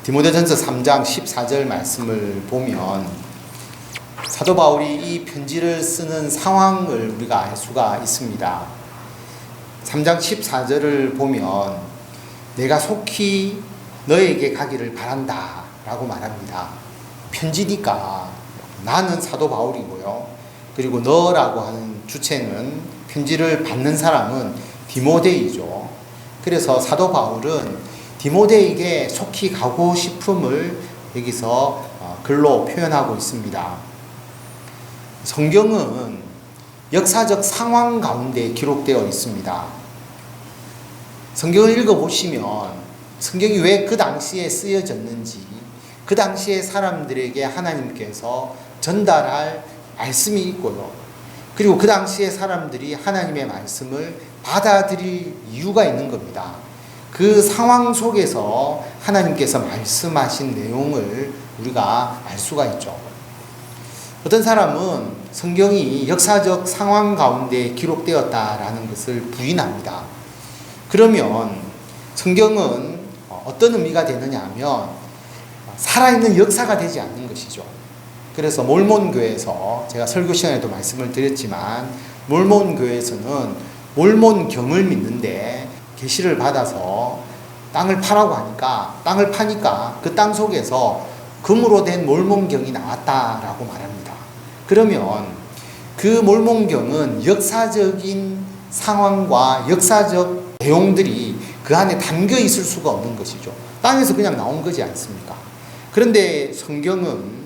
디모데전서 3장 14절 말씀을 보면 사도 바울이 이 편지를 쓰는 상황을 우리가 알 수가 있습니다. 3장 14절을 보면 내가 속히 너에게 가기를 바란다 라고 말합니다. 편지니까 나는 사도 바울이고요. 그리고 너라고 하는 주체는 편지를 받는 사람은 디모데이죠. 그래서 사도 바울은 디모데에게 속히 가고 싶음을 여기서 글로 표현하고 있습니다. 성경은 역사적 상황 가운데 기록되어 있습니다. 성경을 읽어보시면 성경이 왜 그 당시에 쓰여졌는지, 그 당시에 사람들에게 하나님께서 전달할 말씀이 있고요. 그리고 그 당시에 사람들이 하나님의 말씀을 받아들일 이유가 있는 겁니다. 그 상황 속에서 하나님께서 말씀하신 내용을 우리가 알 수가 있죠. 어떤 사람은 성경이 역사적 상황 가운데 기록되었다라는 것을 부인합니다. 그러면 성경은 어떤 의미가 되느냐 하면 살아있는 역사가 되지 않는 것이죠. 그래서 몰몬교에서 제가 설교 시간에도 말씀을 드렸지만 몰몬교에서는 몰몬경을 믿는데 계시를 받아서 땅을 파라고 하니까 땅을 파니까 그 땅 속에서 금으로 된 몰몬경이 나왔다라고 말합니다. 그러면 그 몰몬경은 역사적인 상황과 역사적 내용들이 그 안에 담겨 있을 수가 없는 것이죠. 땅에서 그냥 나온 거지 않습니까? 그런데 성경은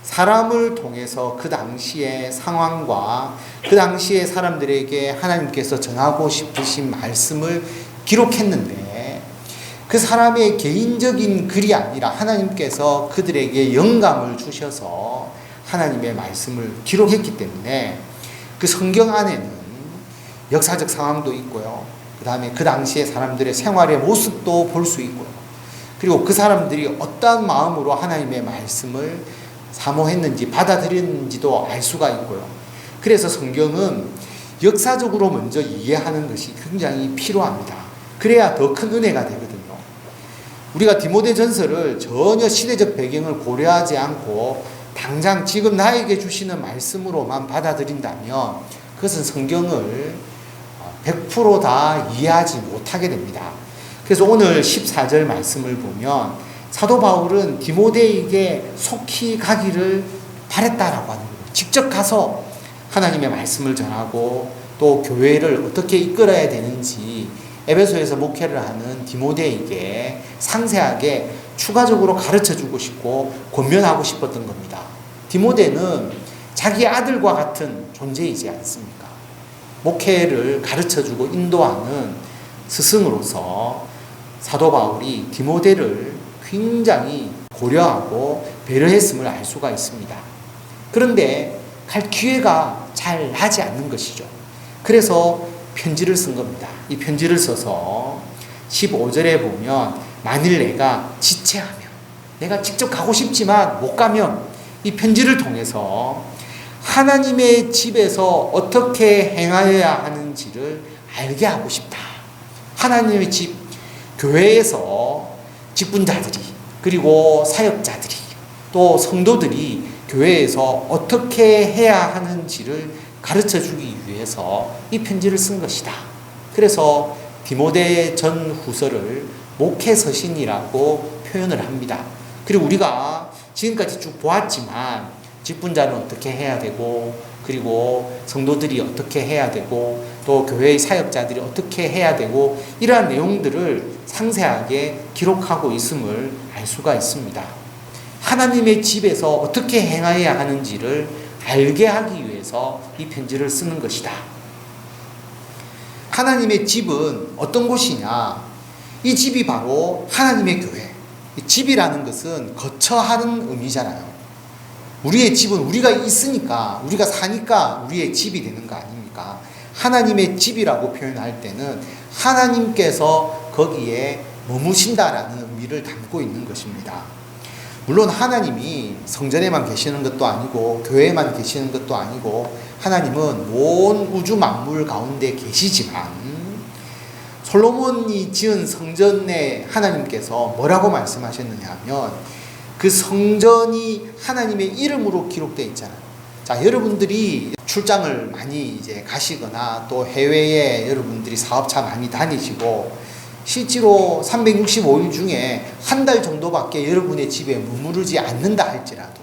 사람을 통해서 그 당시의 상황과 그 당시의 사람들에게 하나님께서 전하고 싶으신 말씀을 기록했는데 그 사람의 개인적인 글이 아니라 하나님께서 그들에게 영감을 주셔서 하나님의 말씀을 기록했기 때문에 그 성경 안에는 역사적 상황도 있고요. 그 다음에 그 당시의 사람들의 생활의 모습도 볼 수 있고요. 그리고 그 사람들이 어떠한 마음으로 하나님의 말씀을 사모했는지 받아들였는지도 알 수가 있고요. 그래서 성경은 역사적으로 먼저 이해하는 것이 굉장히 필요합니다. 그래야 더 큰 은혜가 되거든요. 우리가 디모데전서를 전혀 시대적 배경을 고려하지 않고 당장 지금 나에게 주시는 말씀으로만 받아들인다면 그것은 성경을 100% 다 이해하지 못하게 됩니다. 그래서 오늘 14절 말씀을 보면 사도 바울은 디모데에게 속히 가기를 바랬다라고 하는 거예요. 직접 가서 하나님의 말씀을 전하고 또 교회를 어떻게 이끌어야 되는지 에베소에서 목회를 하는 디모데에게 상세하게 추가적으로 가르쳐주고 싶고 권면하고 싶었던 겁니다. 디모데는 자기 아들과 같은 존재이지 않습니까? 목회를 가르쳐주고 인도하는 스승으로서 사도 바울이 디모데를 굉장히 고려하고 배려했음을 알 수가 있습니다. 그런데 갈 기회가 잘 나지 않는 것이죠. 그래서 편지를 쓴 겁니다. 이 편지를 써서 15절에 보면 만일 내가 지체하면, 내가 직접 가고 싶지만 못 가면 이 편지를 통해서 하나님의 집에서 어떻게 행하여야 하는지를 알게 하고 싶다. 하나님의 집, 교회에서 직분자들이 그리고 사역자들이 또 성도들이 교회에서 어떻게 해야 하는지를 가르쳐주기 위해서 이 편지를 쓴 것이다. 그래서 디모데 전 후서를 목회서신이라고 표현을 합니다. 그리고 우리가 지금까지 쭉 보았지만 직분자는 어떻게 해야 되고 그리고 성도들이 어떻게 해야 되고 또 교회의 사역자들이 어떻게 해야 되고 이러한 내용들을 상세하게 기록하고 있음을 알 수가 있습니다. 하나님의 집에서 어떻게 행하여야 하는지를 알게 하기 위해서 이 편지를 쓰는 것이다. 하나님의 집은 어떤 곳이냐? 이 집이 바로 하나님의 교회. 집이라는 것은 거처하는 의미잖아요. 우리의 집은 우리가 있으니까, 우리가 사니까 우리의 집이 되는 거 아닙니까? 하나님의 집이라고 표현할 때는 하나님께서 거기에 머무신다라는 의미를 담고 있는 것입니다. 물론 하나님이 성전에만 계시는 것도 아니고 교회에만 계시는 것도 아니고 하나님은 온 우주 만물 가운데 계시지만 솔로몬이 지은 성전에 하나님께서 뭐라고 말씀하셨느냐 하면 그 성전이 하나님의 이름으로 기록되어 있잖아요. 자, 여러분들이 출장을 많이 이제 가시거나 또 해외에 여러분들이 사업차 많이 다니시고 실제로 365일 중에 한 달 정도밖에 여러분의 집에 머무르지 않는다 할지라도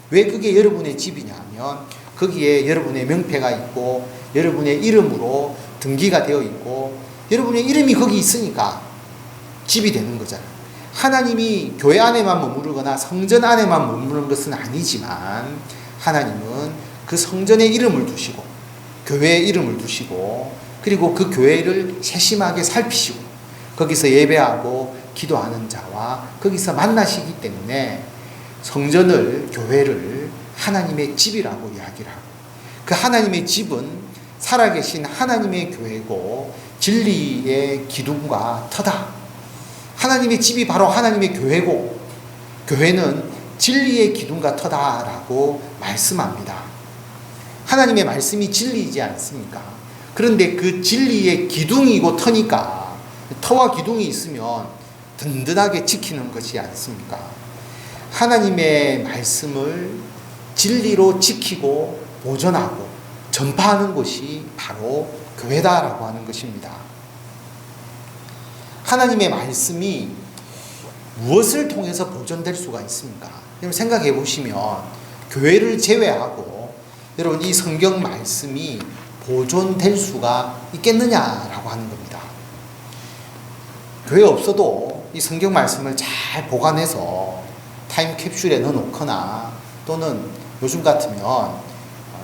왜 그게 여러분의 집이냐 하면 거기에 여러분의 명패가 있고 여러분의 이름으로 등기가 되어 있고 여러분의 이름이 거기 있으니까 집이 되는 거잖아요. 하나님이 교회 안에만 머무르거나 성전 안에만 머무르는 것은 아니지만 하나님은 그 성전에 이름을 두시고 교회에 이름을 두시고 그리고 그 교회를 세심하게 살피시고 거기서 예배하고 기도하는 자와 거기서 만나시기 때문에 성전을 교회를 하나님의 집이라고 이야기를 하고 그 하나님의 집은 살아계신 하나님의 교회고 진리의 기둥과 터다. 하나님의 집이 바로 하나님의 교회고 교회는 진리의 기둥과 터다라고 말씀합니다. 하나님의 말씀이 진리이지 않습니까? 그런데 그 진리의 기둥이고 터니까 터와 기둥이 있으면 든든하게 지키는 것이 않습니까? 하나님의 말씀을 진리로 지키고 보존하고 전파하는 것이 바로 교회다라고 하는 것입니다. 하나님의 말씀이 무엇을 통해서 보존될 수가 있습니까? 여러분 생각해 보시면 교회를 제외하고 여러분 이 성경 말씀이 보존될 수가 있겠느냐라고 하는 겁니다. 교회 없어도 이 성경 말씀을 잘 보관해서 타임캡슐에 넣어놓거나 또는 요즘 같으면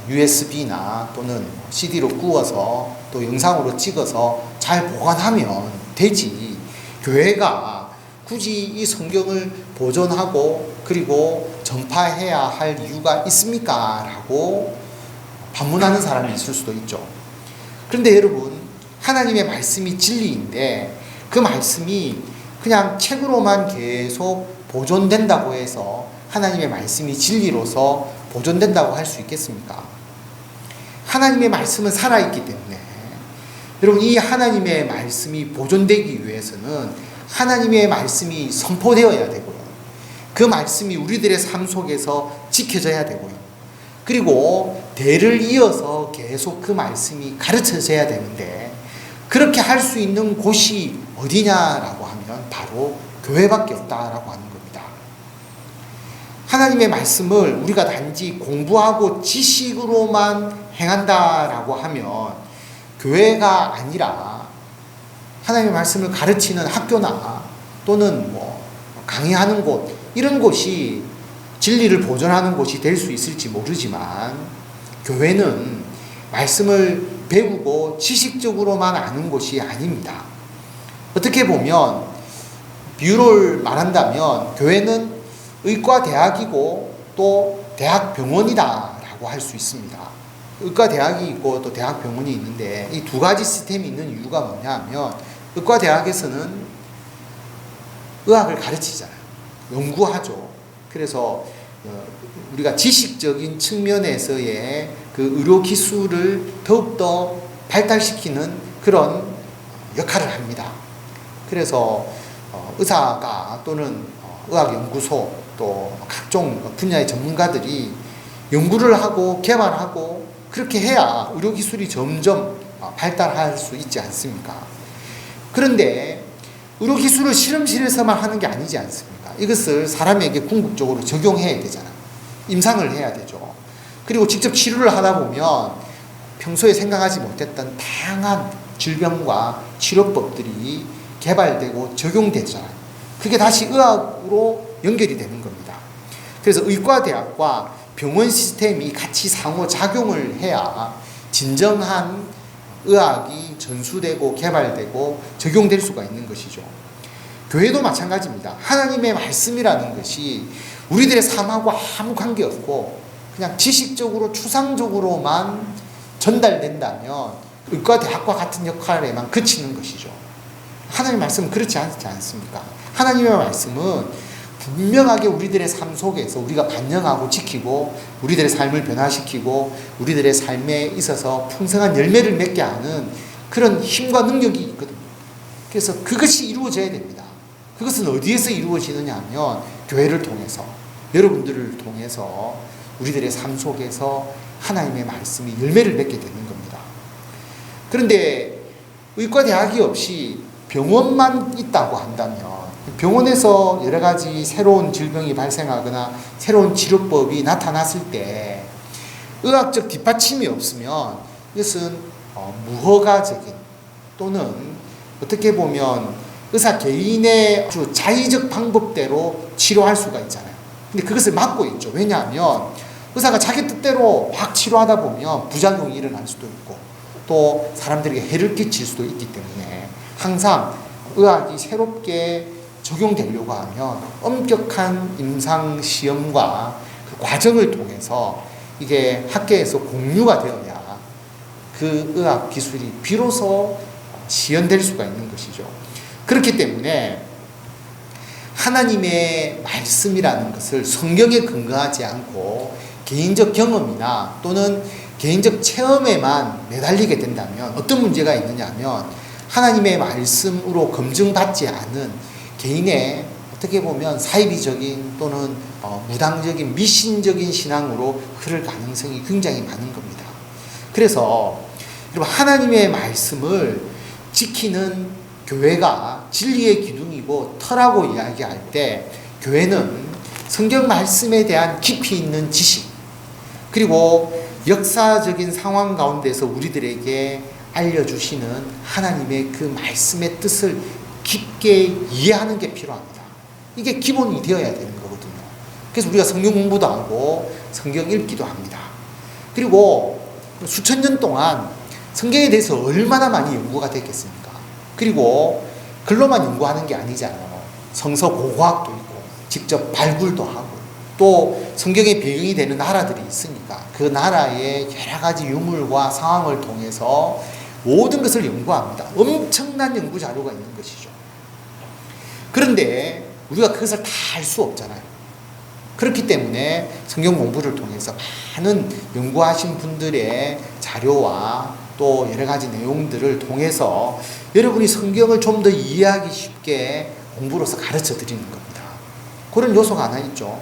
USB나 또는 CD로 구워서 또 영상으로 찍어서 잘 보관하면 되지. 교회가 굳이 이 성경을 보존하고 그리고 전파해야 할 이유가 있습니까? 라고 반문하는 사람이 있을 수도 있죠. 그런데 여러분 하나님의 말씀이 진리인데 그 말씀이 그냥 책으로만 계속 보존된다고 해서 하나님의 말씀이 진리로서 보존된다고 할 수 있겠습니까? 하나님의 말씀은 살아있기 때문에 여러분 이 하나님의 말씀이 보존되기 위해서는 하나님의 말씀이 선포되어야 되고요. 그 말씀이 우리들의 삶 속에서 지켜져야 되고요. 그리고 대를 이어서 계속 그 말씀이 가르쳐져야 되는데 그렇게 할 수 있는 곳이 어디냐라고 하면 바로 교회밖에 없다라고 하는 겁니다. 하나님의 말씀을 우리가 단지 공부하고 지식으로만 행한다라고 하면 교회가 아니라 하나님의 말씀을 가르치는 학교나 또는 뭐 강의하는 곳 이런 곳이 진리를 보존하는 곳이 될 수 있을지 모르지만 교회는 말씀을 배우고 지식적으로만 아는 곳이 아닙니다. 어떻게 보면 비유를 말한다면 교회는 의과대학이고 또 대학병원이다라고 할 수 있습니다. 의과대학이 있고 또 대학병원이 있는데 이 두 가지 시스템이 있는 이유가 뭐냐 하면 의과대학에서는 의학을 가르치잖아요. 연구하죠. 그래서 우리가 지식적인 측면에서의 그 의료 기술을 더욱더 발달시키는 그런 역할을 합니다. 그래서 의사가 또는 의학연구소 또 각종 분야의 전문가들이 연구를 하고 개발하고 그렇게 해야 의료기술이 점점 발달할 수 있지 않습니까? 그런데 의료기술을 실험실에서만 하는 게 아니지 않습니까? 이것을 사람에게 궁극적으로 적용해야 되잖아요. 임상을 해야 되죠. 그리고 직접 치료를 하다 보면 평소에 생각하지 못했던 다양한 질병과 치료법들이 개발되고 적용되잖아요. 그게 다시 의학으로 연결이 되는 겁니다. 그래서 의과대학과 병원 시스템이 같이 상호작용을 해야 진정한 의학이 전수되고 개발되고 적용될 수가 있는 것이죠. 교회도 마찬가지입니다. 하나님의 말씀이라는 것이 우리들의 삶하고 아무 관계없고 그냥 지식적으로 추상적으로만 전달된다면 의과대학과 같은 역할에만 그치는 것이죠. 하나님의 말씀은 그렇지 않지 않습니까? 하나님의 말씀은 분명하게 우리들의 삶 속에서 우리가 반영하고 지키고 우리들의 삶을 변화시키고 우리들의 삶에 있어서 풍성한 열매를 맺게 하는 그런 힘과 능력이 있거든요. 그래서 그것이 이루어져야 됩니다. 그것은 어디에서 이루어지느냐 하면 교회를 통해서, 여러분들을 통해서 우리들의 삶 속에서 하나님의 말씀이 열매를 맺게 되는 겁니다. 그런데 의과대학이 없이 병원만 있다고 한다면, 병원에서 여러 가지 새로운 질병이 발생하거나 새로운 치료법이 나타났을 때 의학적 뒷받침이 없으면 이것은 무허가적인, 또는 어떻게 보면 의사 개인의 아주 자의적 방법대로 치료할 수가 있잖아요. 근데 그것을 막고 있죠. 왜냐하면 의사가 자기 뜻대로 확 치료하다 보면 부작용이 일어날 수도 있고 또 사람들에게 해를 끼칠 수도 있기 때문에 항상 의학이 새롭게 적용되려고 하면 엄격한 임상시험과 그 과정을 통해서 이게 학계에서 공유가 되어야 그 의학 기술이 비로소 지연될 수가 있는 것이죠. 그렇기 때문에 하나님의 말씀이라는 것을 성경에 근거하지 않고 개인적 경험이나 또는 개인적 체험에만 매달리게 된다면 어떤 문제가 있느냐 하면 하나님의 말씀으로 검증받지 않은 개인의 어떻게 보면 사이비적인 또는 무당적인 미신적인 신앙으로 흐를 가능성이 굉장히 많은 겁니다. 그래서 여러분, 하나님의 말씀을 지키는 교회가 진리의 기둥이고 터라고 이야기할 때 교회는 성경 말씀에 대한 깊이 있는 지식, 그리고 역사적인 상황 가운데서 우리들에게 알려주시는 하나님의 그 말씀의 뜻을 깊게 이해하는 게 필요합니다. 이게 기본이 되어야 되는 거거든요. 그래서 우리가 성경 공부도 하고 성경 읽기도 합니다. 그리고 수천 년 동안 성경에 대해서 얼마나 많이 연구가 됐겠습니까? 그리고 글로만 연구하는 게 아니잖아요. 성서 고고학도 있고 직접 발굴도 하고 또 성경의 배경이 되는 나라들이 있으니까 그 나라의 여러 가지 유물과 상황을 통해서 모든 것을 연구합니다. 엄청난 연구 자료가 있는 것이죠. 그런데 우리가 그것을 다 알 수 없잖아요. 그렇기 때문에 성경 공부를 통해서 많은 연구하신 분들의 자료와 또 여러 가지 내용들을 통해서 여러분이 성경을 좀 더 이해하기 쉽게 공부로서 가르쳐 드리는 겁니다. 그런 요소가 하나 있죠.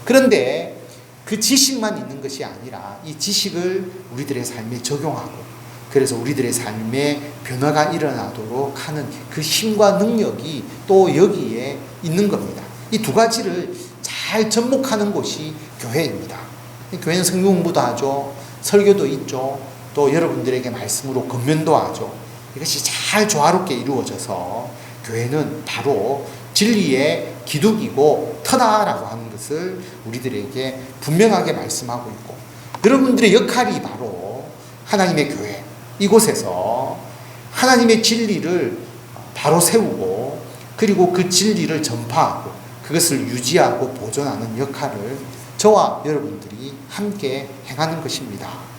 그런데 그 지식만 있는 것이 아니라 이 지식을 우리들의 삶에 적용하고 그래서 우리들의 삶에 변화가 일어나도록 하는 그 힘과 능력이 또 여기에 있는 겁니다. 이 두 가지를 잘 접목하는 곳이 교회입니다. 교회는 성경 공부도 하죠. 설교도 있죠. 또 여러분들에게 말씀으로 권면도 하죠. 이것이 잘 조화롭게 이루어져서 교회는 바로 진리의 기둥이고 터다라고 하는 것을 우리들에게 분명하게 말씀하고 있고, 여러분들의 역할이 바로 하나님의 교회, 이곳에서 하나님의 진리를 바로 세우고 그리고 그 진리를 전파하고 그것을 유지하고 보존하는 역할을 저와 여러분들이 함께 행하는 것입니다.